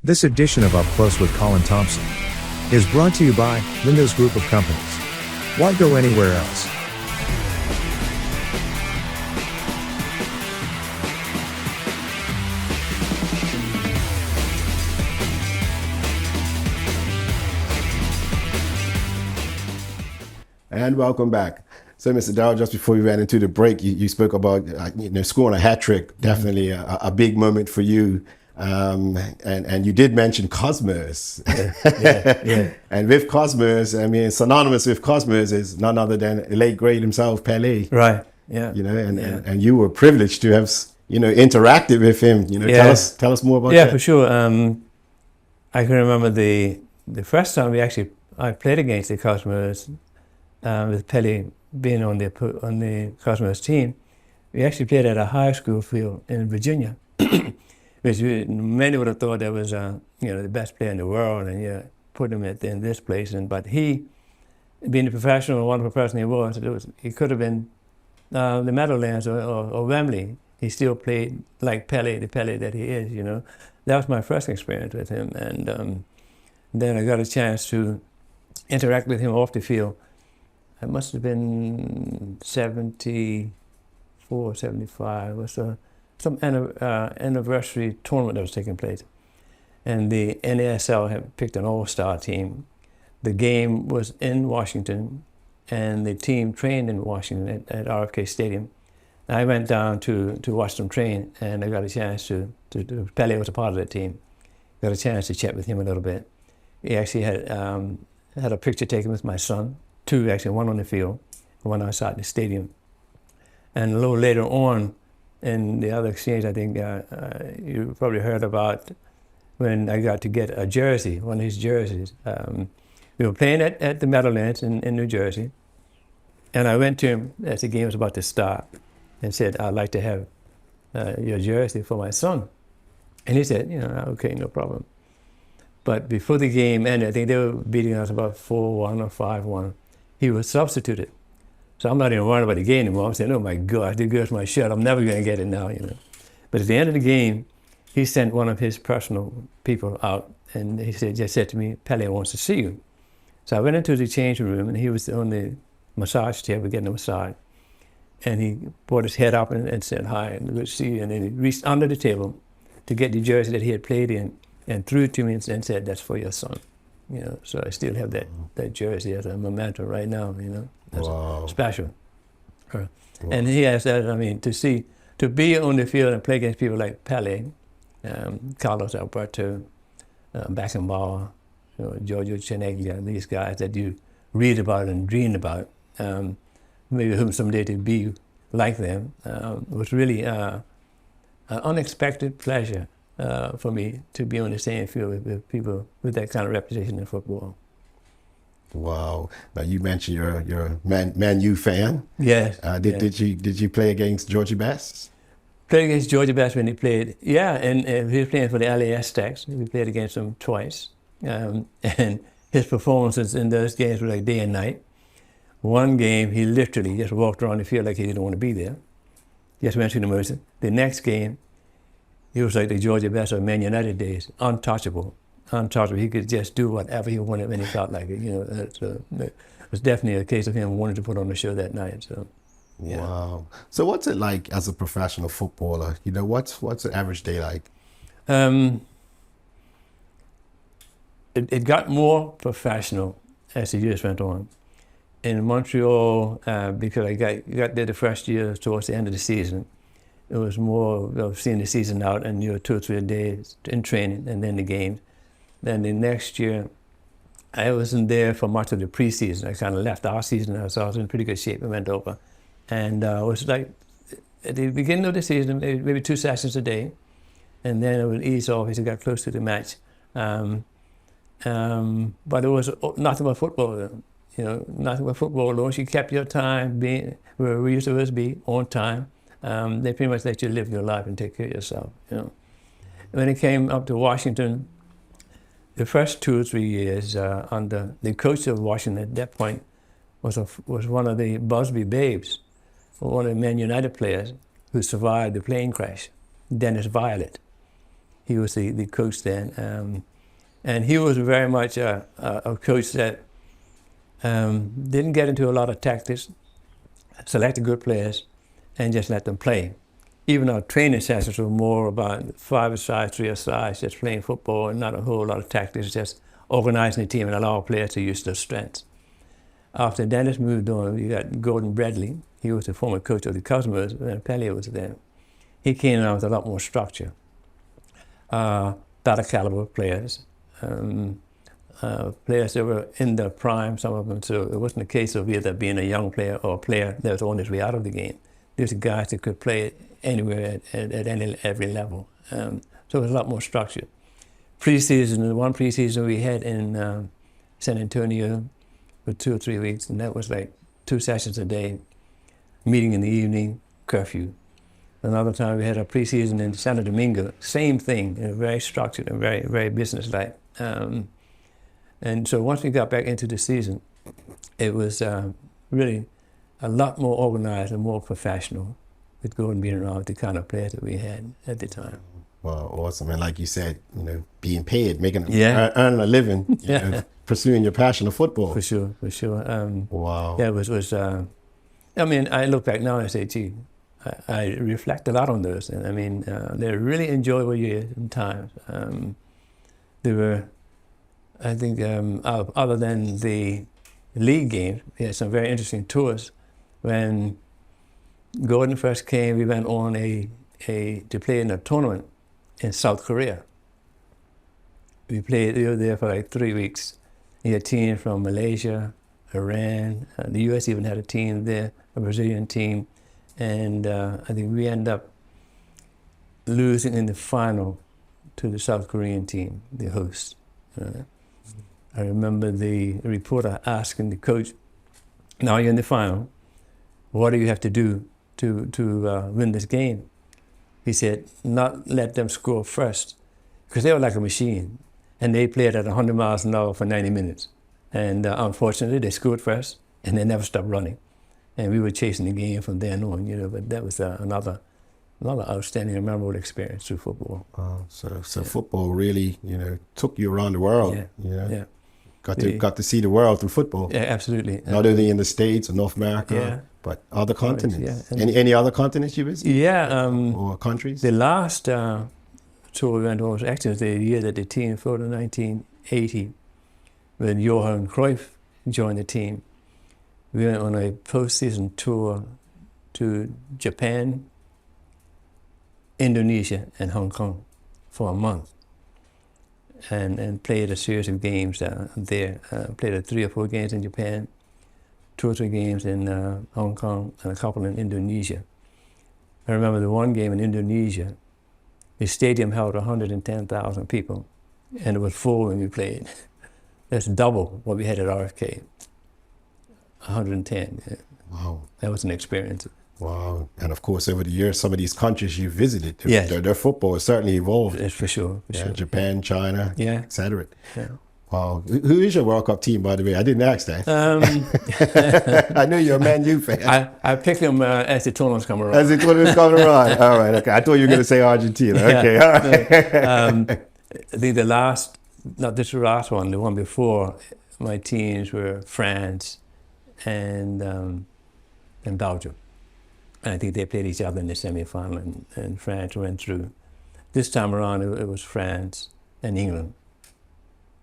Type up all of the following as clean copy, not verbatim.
This edition of Up Close with Colin Thompson is brought to you by Windows Group of Companies. Why go anywhere else? And welcome back. So, Mr. Darrell, just before we ran into the break, you spoke about scoring a hat trick. Definitely a big moment for you. And you did mention Cosmos. Yeah. And with Cosmos, I mean, synonymous with Cosmos is none other than the late great himself, Pelé. Right. Yeah. And you were privileged to have interacted with him. Tell us more about that. Yeah, for sure. I can remember the first time I played against the Cosmos with Pelé being on the Cosmos team. We actually played at a high school field in Virginia. Which many would have thought that was, the best player in the world, and put him in this place. But he, being the wonderful person he was, he could have been the Meadowlands or Wembley. He still played like Pelé, the Pelé that he is. That was my first experience with him, and then I got a chance to interact with him off the field. It must have been 74, 75 or so. Some anniversary tournament that was taking place. And the NASL had picked an all-star team. The game was in Washington, and the team trained in Washington at RFK Stadium. I went down to watch them train, and I got a chance Pelé was a part of that team. Got a chance to chat with him a little bit. He actually had a picture taken with my son, two actually, one on the field, one outside the stadium. And a little later on, in the other exchange, I think you probably heard about when I got to get a jersey, one of his jerseys. We were playing at the Meadowlands in New Jersey, and I went to him as the game was about to start and said, "I'd like to have your jersey for my son." And he said, "Okay, no problem." But before the game ended, I think they were beating us about 4-1 or 5-1. He was substituted. So I'm not even worried about the game anymore. I'm saying, "Oh my God, there goes my shirt. I'm never going to get it now." But at the end of the game, he sent one of his personal people out, and he just said to me, "Pelé wants to see you." So I went into the changing room, and he was on the massage chair. We're getting a massage, and he brought his head up and said, "Hi, and good to see you." And then he reached under the table to get the jersey that he had played in, and threw it to me and said, "That's for your son." So I still have that jersey as a memento right now. That's wow. Special. Wow. And he has that. To be on the field and play against people like Pelé, Carlos Alberto, Beckenbauer, Giorgio Chinaglia, these guys that you read about and dream about, maybe whom someday to be like them, was really an unexpected pleasure for me to be on the same field with people with that kind of reputation in football. Wow! Now you mentioned you're a Man U fan. Yes. Did you play against Georgie Best? Played against Georgie Best when he played. Yeah, and he was playing for the LA Aztecs. We played against him twice, and his performances in those games were like day and night. One game he literally just walked around the field like he didn't want to be there. Just went to the mercy. The next game, he was like the Georgie Best of Man United days, untouchable. He could just do whatever he wanted when he felt like it. It was definitely a case of him wanting to put on the show that night. So, yeah. Wow. So what's it like as a professional footballer? What's an average day like? It got more professional as the years went on. In Montreal, because I got there the first year towards the end of the season, it was more of seeing the season out and 2 or 3 days in training and then the games. Then the next year, I wasn't there for much of the preseason. I kind of left our season, so I was in pretty good shape. I went over. And it was like, at the beginning of the season, maybe 2 sessions a day. And then it would ease off as it got close to the match. But it was nothing but football. Nothing but football. As long as you kept your time being where we used to always be, on time, they pretty much let you live your life and take care of yourself. When it came up to Washington, the first 2 or 3 years under the coach of Washington at that point was one of the Busby Babes, one of the Man United players who survived the plane crash, Dennis Violet. He was the coach then. And he was very much a coach that didn't get into a lot of tactics, selected good players, and just let them play. Even our training sessions were more about 5-a-side, 3-a-side, just playing football and not a whole lot of tactics, just organizing the team and allow players to use their strengths. After Dennis moved on, we got Gordon Bradley. He was the former coach of the Cosmos when Pelé was there. He came in with a lot more structure. Better caliber players. Players that were in their prime, some of them, so it wasn't a case of either being a young player or a player that was on his way out of the game. These are guys that could play anywhere at every level. So it was a lot more structure. Preseason, the one preseason we had in San Antonio for 2 or 3 weeks, and that was like 2 sessions a day, meeting in the evening, curfew. Another time we had a preseason in Santo Domingo, same thing, very structured and very, very businesslike. And so once we got back into the season, it was really a lot more organized and more professional, with Gordon being around with the kind of players that we had at the time. Well, awesome. And like you said, being paid, earning a living, you know, pursuing your passion of football. For sure. Wow. Yeah, it was I mean, I look back now and I say, gee, I reflect a lot on those. And I mean, they're really enjoyable years and times. They were, I think, other than the league games, we had some very interesting tours. When Gordon first came, we went on to play in a tournament in South Korea. We were there for like 3 weeks. We had teams from Malaysia, Iran, the US even had a team there, a Brazilian team. And I think we ended up losing in the final to the South Korean team, the host. I remember the reporter asking the coach, now you're in the final, what do you have to do to win this game? He said, not let them score first, because they were like a machine, and they played at 100 miles an hour for 90 minutes. And unfortunately, they scored first, and they never stopped running. And we were chasing the game from then on, but that was another outstanding and memorable experience through football. So football really, took you around the world. Yeah. Got to see the world through football. Yeah, absolutely. Not only in the States or North America, but other continents. Yeah. Any other continents you visited? Yeah. Or countries? The last tour we went on was actually the year that the team flew in 1980, when Johan Cruyff joined the team. We went on a postseason tour to Japan, Indonesia, and Hong Kong for a month, and played a series of games there. Played 3 or 4 games in Japan, 2 or 3 games in Hong Kong, and a couple in Indonesia. I remember the one game in Indonesia, the stadium held 110,000 people, and it was full when we played. That's double what we had at RFK. 110. Yeah. Wow. That was an experience. Wow. And of course, over the years, some of these countries you visited, Yes. their football has certainly evolved. That's for sure. Japan, China, etc. Yeah. Wow. Who is your World Cup team, by the way? I didn't ask that. I know you're a Man U fan. I picked them as the tournaments come around. As the tournaments come around. All right. Okay. I thought you were going to say Argentina. Okay. All right. I think not this last one, the one before, my teams were France and Belgium. And I think they played each other in the semifinal, and France went through. This time around, it was France and England.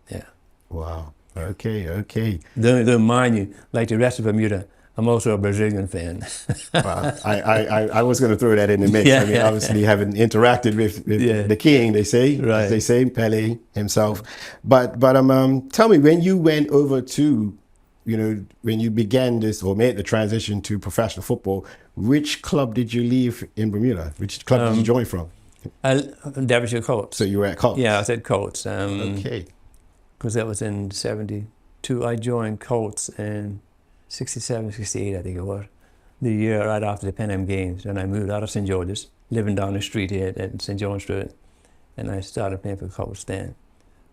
Yeah. Wow. Okay. Don't mind you, like the rest of Bermuda, I'm also a Brazilian fan. Wow. I was going to throw that in the mix. Yeah, I mean, obviously, having interacted with the king, they say, right. As they say, Pelé himself. But tell me, when you went over to, when you began this or made the transition to professional football, which club did you leave in Bermuda? Which club did you join from? Derbyshire Colts. So you were at Colts? Yeah, I was at Colts. Okay. Because that was in 72. I joined Colts in 67, 68, I think it was. The year right after the Pan Am Games. And I moved out of St. George's, living down the street here at St. John's Street. And I started playing for Colts then.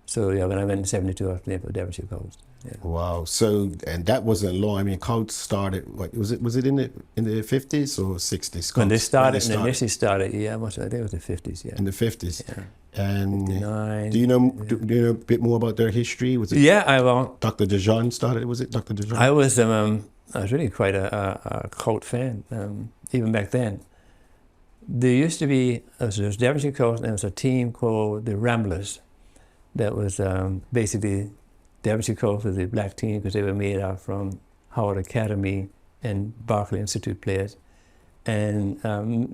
So yeah, when I went in '72, I was playing for Devonshire Colts. Yeah. Wow. So, and that wasn't long. I mean, Colts started. What was it? Was it in the 50s or 60s? When they started, and initially started, yeah, I think it was the '50s. Yeah. In the 50s. Yeah. And 59, do you know a bit more about their history? Was it? Yeah, I will. Dr. DeJean started. Was it Dr. DeJean? I was really quite a Colt fan, even back then. There used to be, there was Devonshire Colts, and there was a team called the Ramblers that was basically, Devonshire Colts was a black team because they were made out from Howard Academy and Berkeley Institute players. And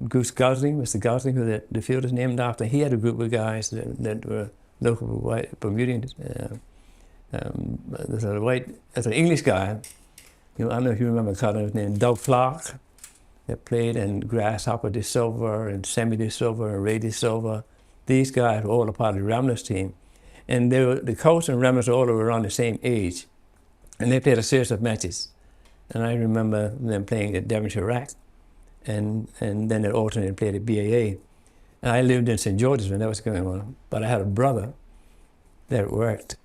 Goose Gosling, Mr. Gosling, who the field is named after, he had a group of guys that were local white Bermudians. There's an English guy, I don't know if you remember Colin, his name Doug Clark, that played in Grasshopper De Silva and Sammy De Silva and Ray De Silva. These guys were all a part of the Ramblers team. And the Colts and Ramblers all were around the same age. And they played a series of matches. And I remember them playing at Devonshire Rack. And then it alternated played at BAA. And I lived in St. George's when that was going on. But I had a brother that worked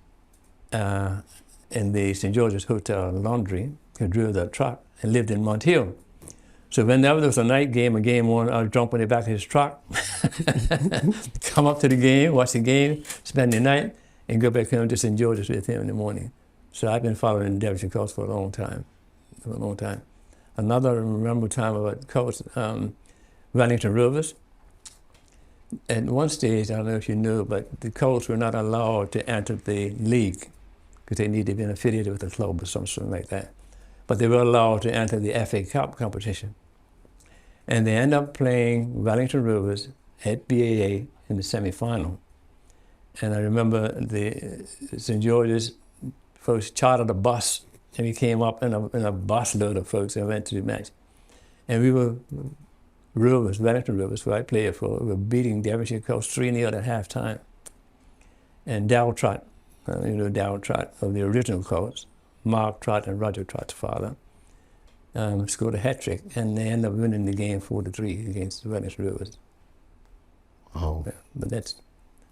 in the St. George's Hotel Laundry, who drove the truck and lived in Mont Hill. So whenever there was a night game, a game on, I'd jump in the back of his truck, come up to the game, watch the game, spend the night, and go back home to St. George's with him in the morning. So I've been following the Devonshire Colts for a long time. Another memorable time about Colts, Wellington Rovers. At one stage, I don't know if you knew, but the Colts were not allowed to enter the league because they needed to be affiliated with a club or something like that. But they were allowed to enter the FA Cup competition. And they ended up playing Wellington Rovers at BAA in the semi-final. And I remember the St. George's folks chartered a bus, and we came up in a bus load of folks and went to the match. And we were Wellington Rovers, who I played for, we were beating Devonshire Colts 3-0 at halftime. And Darrell Trott, Darrell Trott of the original Colts, Mark Trott and Roger Trott's father, scored a hat trick, and they ended up winning the game 4-3 against the Wellington Rovers. Oh. Yeah, but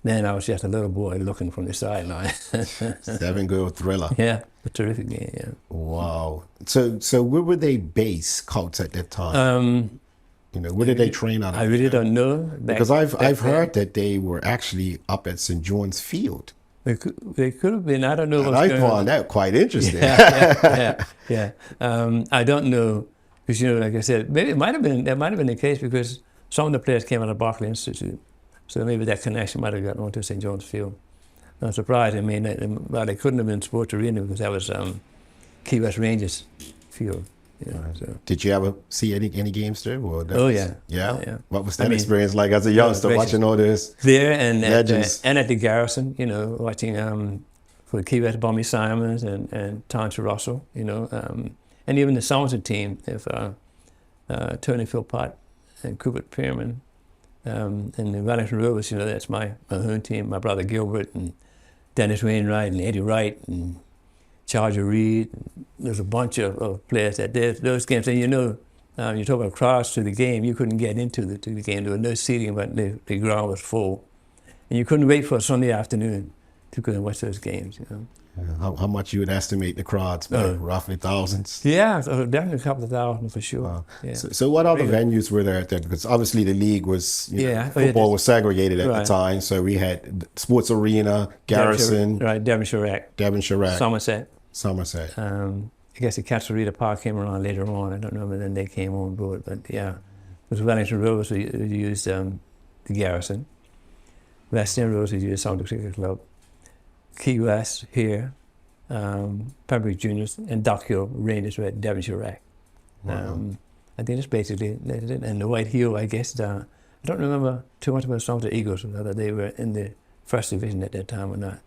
then I was just a little boy looking from the sideline. 7-goal thriller. Yeah, a terrific game, yeah. Wow. So where were they based, Colts, at that time? Where did they train out of? I really don't know. Because I've heard that they were actually up at St. John's Field. They could have been. I don't know. And I found that quite interesting. Yeah. I don't know because like I said, maybe it might have been. That might have been the case because some of the players came out of Berkeley Institute, so maybe that connection might have gotten onto St. John's Field. I'm surprised. I mean, they couldn't have been Sports Arena because that was Key West Rangers Field. So. Did you ever see any games there? Oh yeah. Yeah. What was that experience like as a youngster watching all this? There and legends? At the Garrison, watching for Key West Bummy Simons and Tonch Russell, and even the Somerset team, if Tony Philpott and Cooper Pearman, and the Wellington Rovers, that's my home team. My brother Gilbert and Dennis Wainwright and Eddie Wright and Charger Reed. There's a bunch of players that did those games. And you talk about crowds to the game, you couldn't get into the game. There was no seating, but the ground was full. And you couldn't wait for a Sunday afternoon to go and watch those games. How much you would estimate the crowds? Roughly thousands? Yeah, so definitely a couple of thousand for sure. Wow. Yeah. So what other venues were there at that? Because obviously the league was, football was segregated at the time. So we had Sports Arena, Garrison. Devonshire Rack. Somerset. I guess the Castlereagh Park came around later on. I don't know when they came on board, but yeah. It was Wellington Rovers who used the Garrison. West End Rovers who used Somerset Cricket Club. Key West here, Pembroke Juniors, and Dock Hill Rangers were at Devonshire Rack. Wow. I think that's basically it. And the White Hill, I guess, I don't remember too much about Somerset Eagles, whether they were in the first division at that time or not.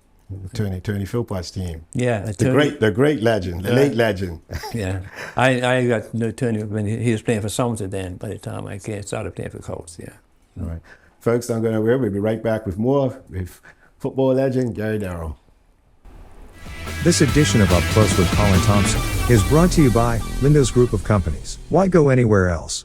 Tony Philpott's team. Yeah. The great legend, the late legend. Yeah. I got to know Tony when he was playing for Somerset then, by the time I started playing for Colts, yeah. All right. Folks, don't go nowhere. We'll be right back with more with football legend Gary Darrell. This edition of Up Close with Colin Thompson is brought to you by Lindo's Group of Companies. Why go anywhere else?